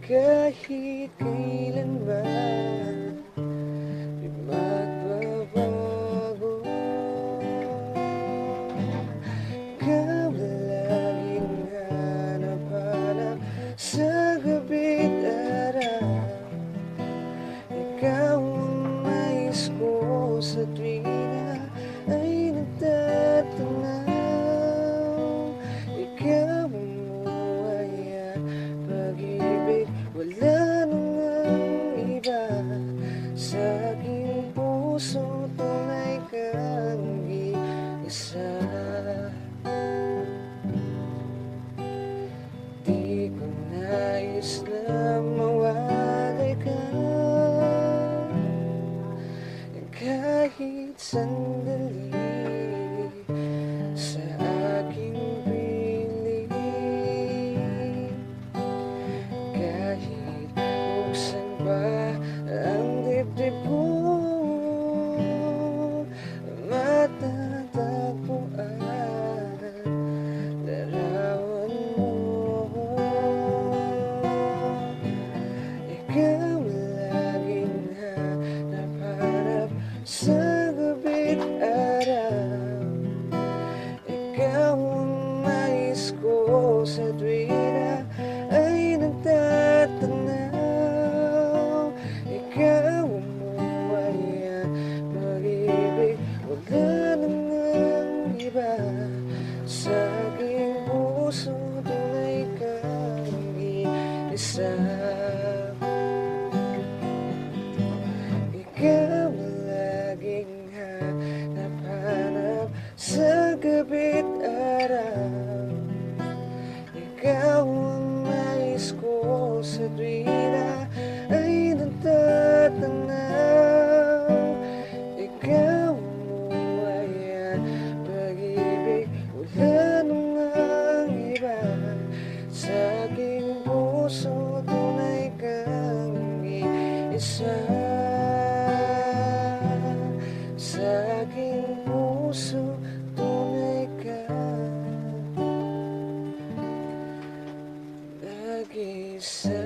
Kahit kailanman di magbabago. Ikaw laging hanap-hanap sa gabi't araw. Ikaw ang nais ko sa tuwing na ay nagtatanaw. Ikaw ang buhay at pag-ibig, wala nang iba. Sa aking puso tunay kang isa. Di ko nais na mawalay ka kahit sandali sa aking piling. Kahit buksan pa ang dibdib ko, matatagpuan larawan mo. Ikaw laging hanap-hanap sa gabi't araw. Ikaw ang nais ko sa tuwing na ay nagtatanaw. Ikaw ang buhay at pag-ibig, wala nang iba. Sa aking puso tunay kang isa. Ikaw laging hanap-hanap sa gabi't araw. Ikaw ang nais ko sa tuwing na ay nagtatanaw. Ikaw ang buhay at pag-ibig, wala nang iba. Sa aking puso tunay kang isa. Sa aking puso tunay kang nag-isa.